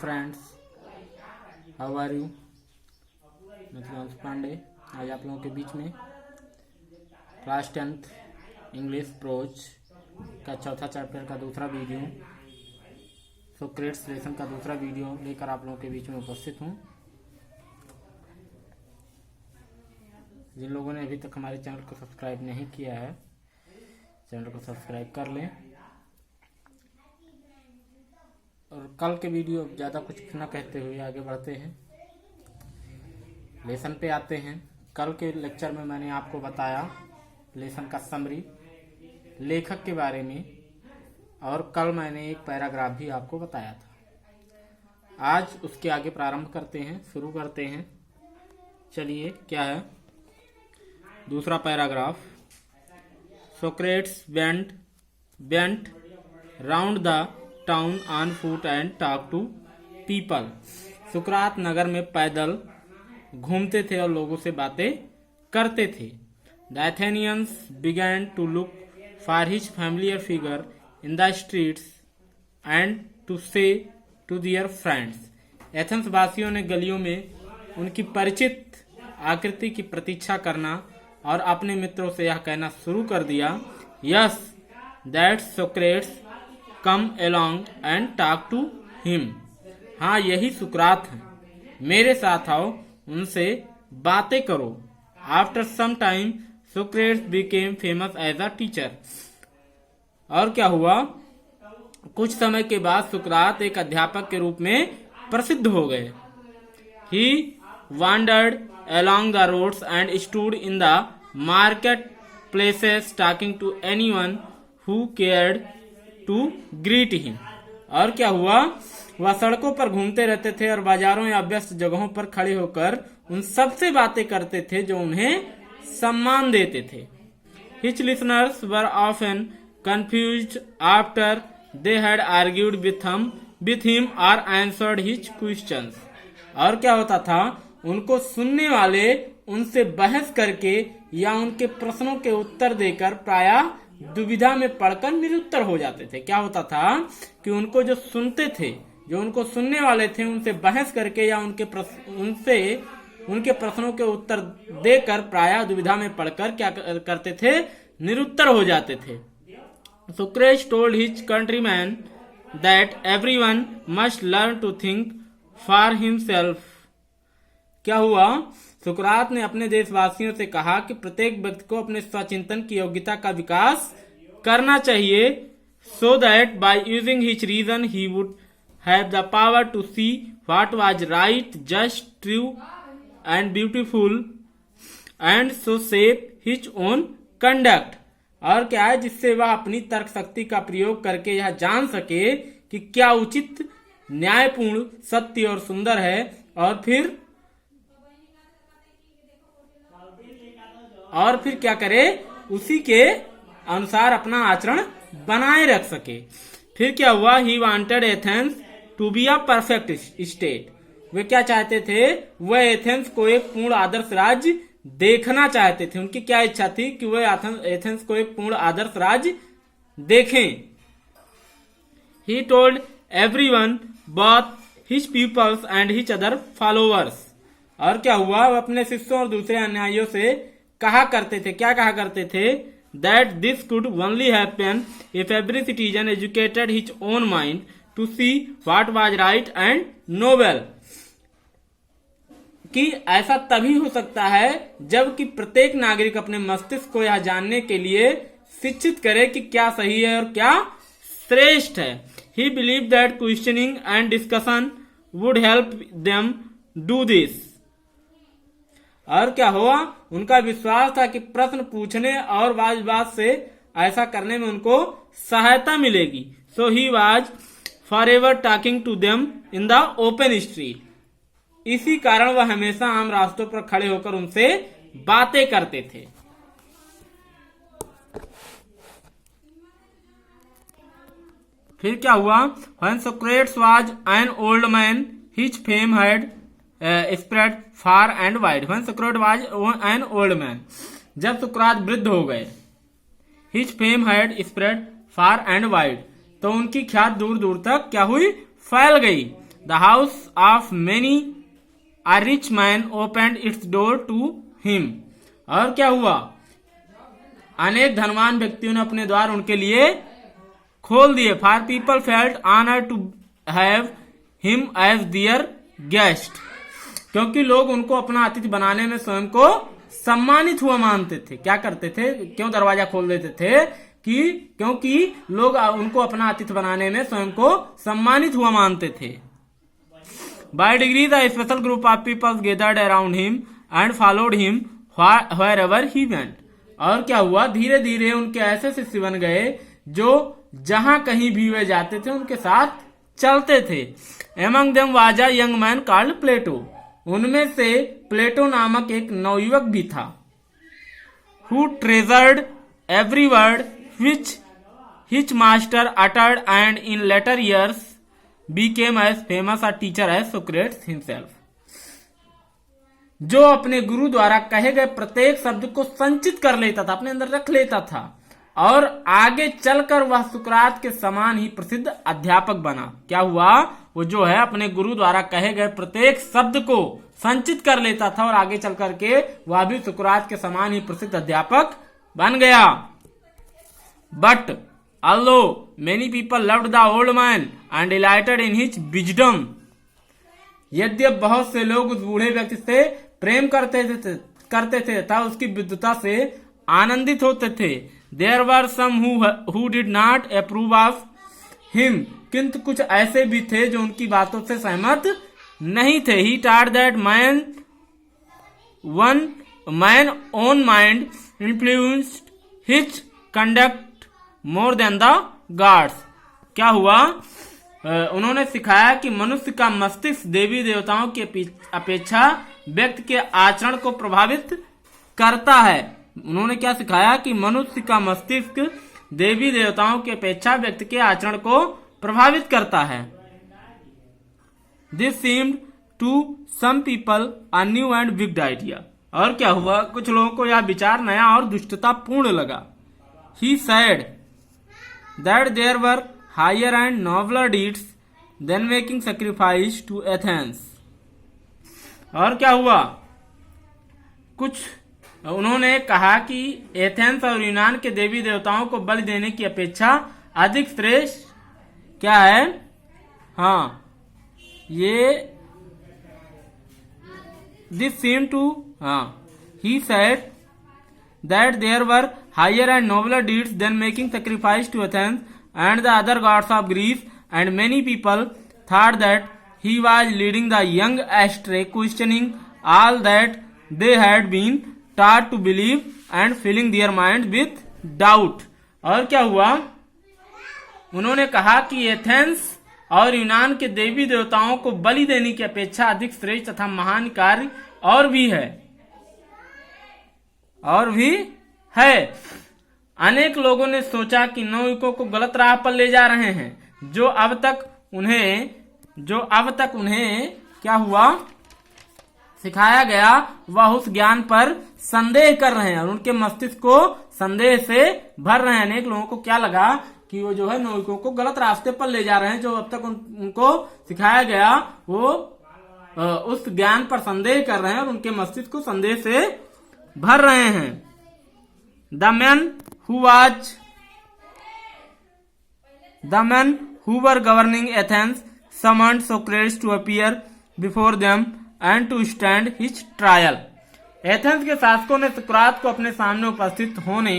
Friends, how are you. मैं सुधांशु पांडे आज आप लोगों के बीच में क्लास 10th इंग्लिश प्रोज का चौथा चैप्टर का दूसरा वीडियो, सोक्रेट्स लेसन का दूसरा वीडियो लेकर आप लोगों के बीच में उपस्थित हूँ। जिन लोगों ने अभी तक हमारे चैनल को सब्सक्राइब नहीं किया है, चैनल को सब्सक्राइब कर लें। और कल के वीडियो ज़्यादा कुछ न कहते हुए आगे बढ़ते हैं, लेसन पे आते हैं। कल के लेक्चर में मैंने आपको बताया लेसन का समरी, लेखक के बारे में, और कल मैंने एक पैराग्राफ भी आपको बताया था। आज उसके आगे प्रारंभ करते हैं, शुरू करते हैं। चलिए, क्या है दूसरा paragraph. Socrates went round the town on foot and talk to people. सुकरात नगर में पैदल घूमते थे और लोगों से बातें करते थे। The Athenians began to look for his familiar figure in the streets and to say to their friends. Athens वासियों ने गलियों में उनकी परिचित आकृति की प्रतीक्षा करना और अपने मित्रों से यह कहना शुरू कर दिया, yes that Socrates come along and talk to him. हाँ, यही सुकरात है, मेरे साथ आओ, उनसे बातें करो। After some time Socrates became famous as a teacher. और क्या हुआ, कुछ समय के बाद सुकरात एक अध्यापक के रूप में प्रसिद्ध हो गए। ही wandered along the roads and stood in the market places talking to anyone who cared to greet him। और क्या हुआ, वह सड़कों पर घूमते रहते थे और बाजारों या व्यस्त जगहों पर खड़े होकर उन सब से बातें करते थे जो उन्हें सम्मान देते थे। His listeners were often confused after they had argued with him or answered his questions। और क्या होता था, उनको सुनने वाले उनसे बहस करके या उनके प्रश्नों के उत्तर देकर प्रायः दुविधा में पड़कर निरुत्तर हो जाते थे। क्या होता था कि उनको जो सुनते थे, जो उनको सुनने वाले थे, उनसे बहस करके या उनके प्रश्नों के उत्तर देकर प्रायः दुविधा में पड़कर क्या करते थे, निरुत्तर हो जाते थे। Socrates told his countrymen that everyone must learn to think for himself। क्या हुआ, सुकरात ने अपने देशवासियों से कहा कि प्रत्येक व्यक्ति को अपने स्वचिंतन की योग्यता का विकास करना चाहिए, so that by using his reason he would have the power to see what was right, just, true and beautiful and so shape his own conduct। और क्या है, जिससे वह अपनी तर्क शक्ति का प्रयोग करके यह जान सके कि क्या उचित, न्यायपूर्ण, सत्य और सुंदर है, और फिर क्या करे, उसी के अनुसार अपना आचरण बनाए रख सके। फिर क्या हुआ, he wanted Athens to be a perfect state. वे क्या चाहते थे, वह एथेंस को एक पूर्ण आदर्श राज्य देखना चाहते थे। उनकी क्या इच्छा थी कि वह एथेंस को एक पूर्ण आदर्श राज्य देखें। He told everyone both his peoples and his other followers. और क्या हुआ, वह अपने शिष्यों और दूसरे अनुयायियों से कहा करते थे, क्या कहा करते थे, that this could only happen if every citizen educated his own mind to see what was right and noble. कि ऐसा तभी हो सकता है जबकि प्रत्येक नागरिक अपने मस्तिष्क को यह जानने के लिए शिक्षित करे कि क्या सही है और क्या श्रेष्ठ है। ही believe that questioning and discussion would help them do this. और क्या हुआ, उनका विश्वास था कि प्रश्न पूछने और वाद विवाद से ऐसा करने में उनको सहायता मिलेगी। So he was forever talking to them in the open street. इसी कारण वह हमेशा आम रास्तों पर खड़े होकर उनसे बातें करते थे। फिर क्या हुआ, when Socrates was an old man, his fame had spread far and wide। when Socrates was an old man, जब सुकरात वृद्ध हो गए, his fame had spread far and wide, तो उनकी ख्याति दूर दूर तक क्या हुई, फैल गई। The house of many a rich man opened its door to him. और क्या हुआ, अनेक धनवान व्यक्तियों ने अपने द्वार उनके लिए खोल दिए। For people felt honour to have him as their guest, क्योंकि लोग उनको अपना अतिथि बनाने में स्वयं को सम्मानित हुआ मानते थे। क्या करते थे, क्यों दरवाजा खोल देते थे, कि क्योंकि लोग उनको अपना अतिथि बनाने में स्वयं को सम्मानित हुआ मानते थे। By degrees a special group of peoples gathered around him and followed him wherever he went. और क्या हुआ, धीरे धीरे उनके ऐसे शिष्य बन गए जो जहां कहीं भी वे जाते थे उनके साथ चलते थे। Among them was a young man called Plato, उनमें से प्लेटो नामक एक नवयुवक भी था। Who treasured every word which his master uttered and in later years became as famous a teacher as Socrates himself, जो अपने गुरु द्वारा कहे गए प्रत्येक शब्द को संचित कर लेता था, अपने अंदर रख लेता था, और आगे चलकर वह सुकरात के समान ही प्रसिद्ध अध्यापक बना। क्या हुआ, वो जो है अपने गुरु द्वारा कहे गए प्रत्येक शब्द को संचित कर लेता था और आगे चल करके वह भी सुकरात के समान ही प्रसिद्ध अध्यापक बन गया। But although many people loved the old man and delighted in his wisdom, यद्यप बहुत से लोग उस बूढ़े व्यक्ति से प्रेम करते थे तथा उसकी विद्वता से आनंदित होते थे। There were some who did not approve of him, किंतु कुछ ऐसे भी थे जो उनकी बातों से सहमत नहीं थे। He taught that man own mind influenced his conduct more than the gods. क्या हुआ, उन्होंने सिखाया कि मनुष्य का मस्तिष्क देवी देवताओं की अपेक्षा व्यक्ति के आचरण को प्रभावित करता है। उन्होंने क्या सिखाया कि मनुष्य का मस्तिष्क देवी देवताओं की अपेक्षा व्यक्ति के आचरण को प्रभावित करता है। This seemed to some people a new and big idea. और क्या हुआ, कुछ लोगों को यह विचार नया और दुष्टता पूर्ण लगा। He said that there were higher and nobler deeds than making sacrifice to Athens। और क्या हुआ, कुछ उन्होंने कहा कि एथेंस और यूनान के देवी देवताओं को बलि देने की अपेक्षा अधिक श्रेष्ठ क्या है, हाँ ये this seemed to he said that there were higher and nobler deeds than making sacrifice to Athens and the other gods of Greece, and many people thought that he was leading the young astray, questioning all that they had been taught to believe and filling their minds with doubt। और क्या हुआ, उन्होंने कहा कि Athens और यूनान के देवी देवताओं को बलि देने की अपेक्षा अधिक श्रेष्ठ तथा महान कार्य और भी है। अनेक लोगों ने सोचा कि नवयुवकों को गलत राह पर ले जा रहे हैं, जो अब तक उन्हें क्या हुआ, सिखाया गया, वह उस ज्ञान पर संदेह कर रहे हैं और उनके मस्तिष्क को संदेह से भर रहे हैं। अनेक लोगों को क्या लगा कि वो जो है नवयुवकों को गलत रास्ते पर ले जा रहे हैं, जो अब तक उनको सिखाया गया वो उस ज्ञान पर संदेह कर रहे हैं और उनके मस्तिष्क को संदेह से भर रहे हैं। The men who were governing Athens summoned Socrates to appear before them and to stand his trial। Athens के शासकों ने सुकरात को अपने सामने उपस्थित होने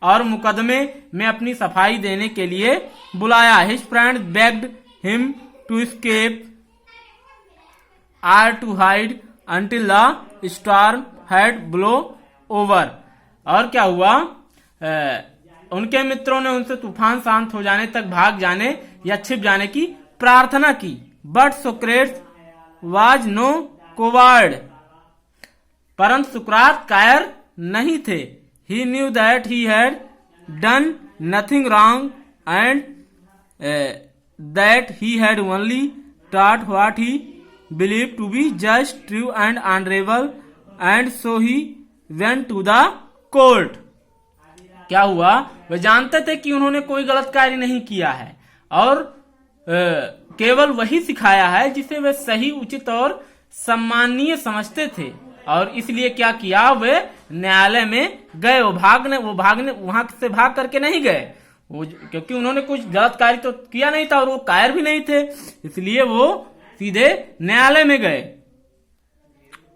और मुकदमे में अपनी सफाई देने के लिए बुलाया। His friends begged him to escape or to hide until the storm had blown over। और क्या हुआ, उनके मित्रों ने उनसे तूफान शांत हो जाने तक भाग जाने या छिप जाने की प्रार्थना की। But Socrates was no coward, परंतु सुकरात कायर नहीं थे। He knew that he had done nothing wrong and that he had only taught what he believe to be just, true and honourable, and so he went to the court. क्या हुआ, वे जानते थे कि उन्होंने कोई गलत कार्य नहीं किया है और केवल वही सिखाया है जिसे वे सही, उचित और सम्माननीय समझते थे, और इसलिए क्या किया, वे न्यायालय में गए। वो भागने वहां से भाग करके नहीं गए, वो क्योंकि उन्होंने कुछ गलत कार्य तो किया नहीं था और वो कायर भी नहीं थे, इसलिए वो सीधे न्यायालय में गए।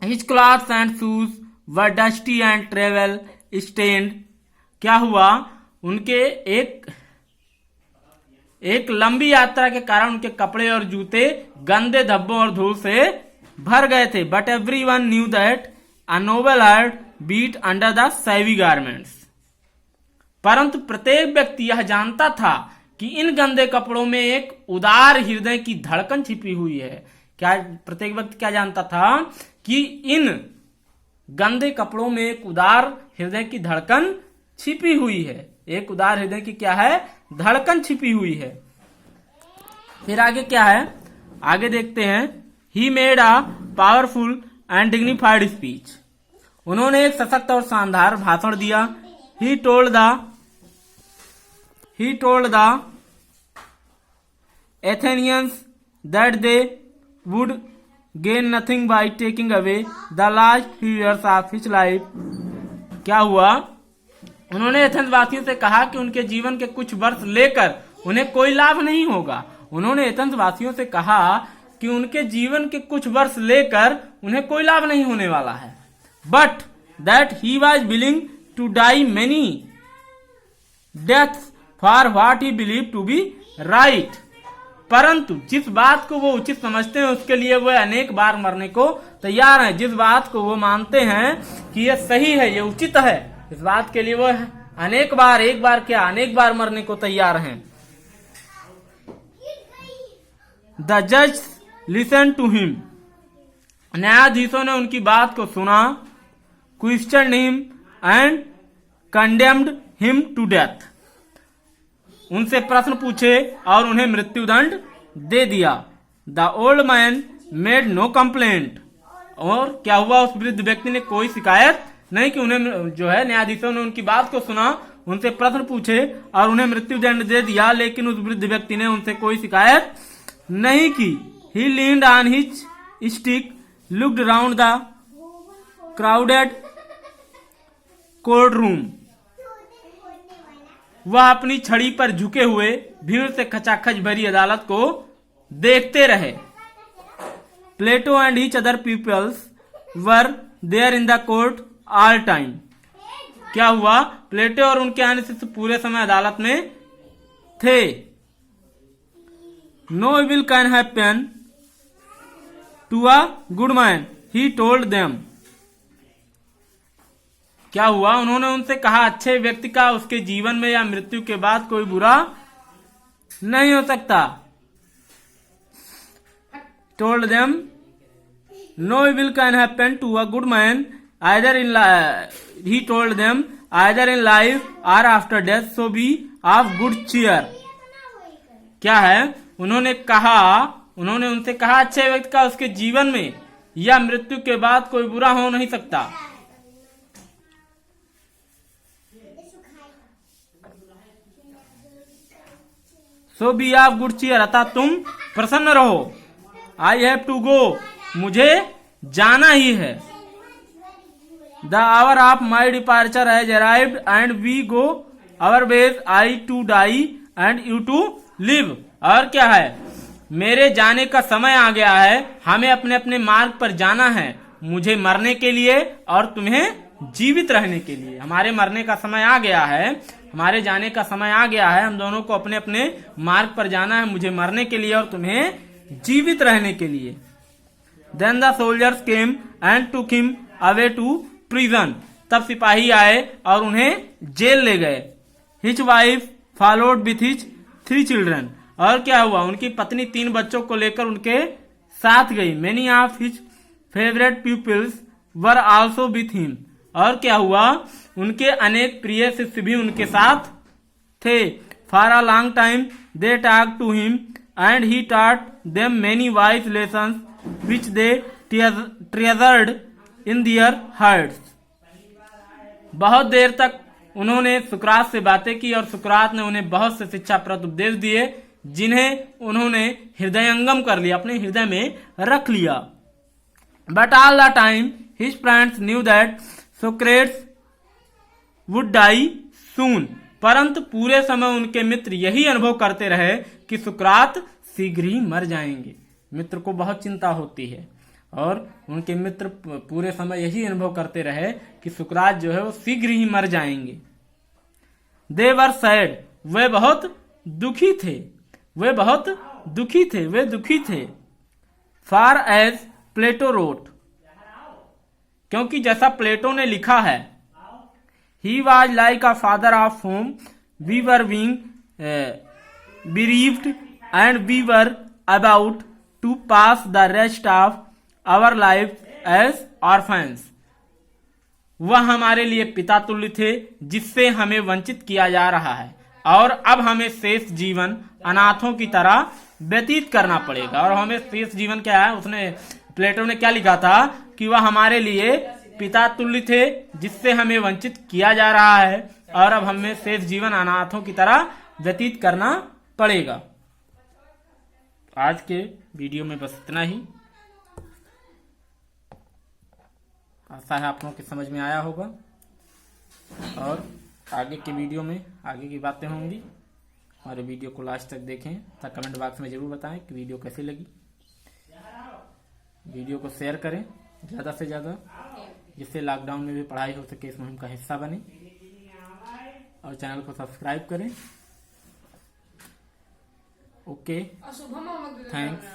His clothes and shoes were dusty and travel stained। क्या हुआ, उनके एक लंबी यात्रा के कारण उनके कपड़े और जूते गंदे धब्बों और धूल से भर गए थे। But everyone knew that a noble heart beat under the savvy garments. परंतु प्रत्येक व्यक्ति यह जानता था कि इन गंदे कपड़ों में एक उदार हृदय की धड़कन छिपी हुई है। क्या प्रत्येक व्यक्ति क्या जानता था कि इन गंदे कपड़ों में एक उदार हृदय की धड़कन छिपी हुई है। एक उदार हृदय की क्या है, धड़कन छिपी हुई है। फिर आगे क्या है, आगे देखते हैं। He made a powerful and dignified speech. उन्होंने एक सशक्त और शानदार भाषण दिया। He told the Athenians that they would gain nothing by taking away the last few years of his life. क्या हुआ, उन्होंने एथेंस वासियों से कहा कि उनके जीवन के कुछ वर्ष लेकर उन्हें कोई लाभ नहीं होगा। उन्होंने एथेंस वासियों से कहा कि उनके जीवन के कुछ वर्ष लेकर उन्हें कोई लाभ नहीं होने वाला है। But that he was willing to die many deaths for what he believe to be right. परंतु जिस बात को वो उचित समझते हैं उसके लिए वो अनेक बार मरने को तैयार हैं। जिस बात को वो मानते हैं कि ये सही है, ये उचित है, इस बात के लिए वो अनेक बार मरने को तैयार हैं। द जज लिसन टू हिम। न्यायाधीशों ने उनकी बात को सुना। Question him and condemned him to death. उनसे प्रश्न पूछे और उन्हें मृत्युदंड दे दिया। The old man made no complaint. और क्या हुआ, उस वृद्ध व्यक्ति ने कोई शिकायत नहीं कि उन्हें जो है न्यायाधीशों ने उनकी बात को सुना, उनसे प्रश्न पूछे और उन्हें मृत्युदंड दे दिया, लेकिन उस वृद्ध व्यक्ति ने उनसे कोई शिकायत नहीं की। He leaned on his stick, looked around the crowded court room. वह अपनी छड़ी पर झुके हुए भीड़ से खचाखच भरी अदालत को देखते रहे। Plato and each other peoples were there in the court all time. क्या हुआ, प्लेटो और उनके आने से पूरे समय अदालत में थे। No evil can happen to a good man, he told them. क्या हुआ, उन्होंने उनसे कहा अच्छे व्यक्ति का उसके जीवन में या मृत्यु के बाद कोई बुरा नहीं हो सकता। Told them no evil can happen to a good man either in he told them either in life और after death, so be of good cheer. क्या है, उन्होंने उनसे कहा अच्छे व्यक्ति का उसके जीवन में या मृत्यु के बाद कोई बुरा हो नहीं सकता। सो बी ऑफ गुड चीयर, अतः तुम प्रसन्न रहो। आई हैव टू गो, मुझे जाना ही है। The hour of my departure has arrived and we go our ways, I to die and you to live. और क्या है, मेरे जाने का समय आ गया है, हमें अपने अपने मार्ग पर जाना है, मुझे मरने के लिए और तुम्हें जीवित रहने के लिए। हमारे मरने का समय आ गया है, हमारे जाने का समय आ गया है, हम दोनों को अपने अपने मार्ग पर जाना है, मुझे मरने के लिए और तुम्हें जीवित रहने के लिए। Then the soldiers came and took him away to prison. तब सिपाही आए और उन्हें जेल ले गए। His wife followed with his 3 children. और क्या हुआ, उनकी पत्नी 3 बच्चों को लेकर उनके साथ गई। Many of his favourite peoples were also with him. और क्या हुआ, उनके अनेक प्रिय शिष्य भी उनके साथ थे। For a long time they talk to him and he taught them many wise lessons which they treasured in their hearts. बहुत देर तक उन्होंने सुकरात से बातें की और सुकरात ने उन्हें बहुत से शिक्षाप्रद उपदेश दिए जिन्हें उन्होंने हृदयंगम कर लिया, अपने हृदय में रख लिया। But all the time his friends knew that Socrates would die soon. परंतु पूरे समय उनके मित्र यही अनुभव करते रहे कि सुकरात शीघ्र ही मर जाएंगे। मित्र को बहुत चिंता होती है और उनके मित्र पूरे समय यही अनुभव करते रहे कि सुकरात जो है वो शीघ्र ही मर जाएंगे। दे वर सैड, वे बहुत दुखी थे, वे बहुत दुखी थे, वे दुखी थे। फार एज प्लेटो रोट, क्योंकि जैसा प्लेटो ने लिखा है, he was like a father of whom we were being bereaved and we were about to pass the rest of our life as orphans। वह हमारे लिए पिता तुल्य थे जिससे हमें वंचित किया जा रहा है और अब हमें शेष जीवन अनाथों की तरह व्यतीत करना पड़ेगा। और हमें शेष जीवन क्या है, उसने प्लेटो ने क्या लिखा था कि वह हमारे लिए पिता तुल्य थे जिससे हमें वंचित किया जा रहा है और अब हमें शेष जीवन अनाथों की तरह व्यतीत करना पड़ेगा। आज के वीडियो में बस इतना ही। आशा है आप लोगों के समझ में आया होगा और आगे के वीडियो में आगे की बातें होंगी। हमारे वीडियो को लास्ट तक देखें तथा कमेंट बॉक्स में जरूर बताएं कि वीडियो कैसी लगी। वीडियो को शेयर करें ज़्यादा से ज़्यादा, जिससे लॉकडाउन में भी पढ़ाई हो सके, इस मुहिम का हिस्सा बने। और चैनल को सब्सक्राइब करें। Okay, thanks.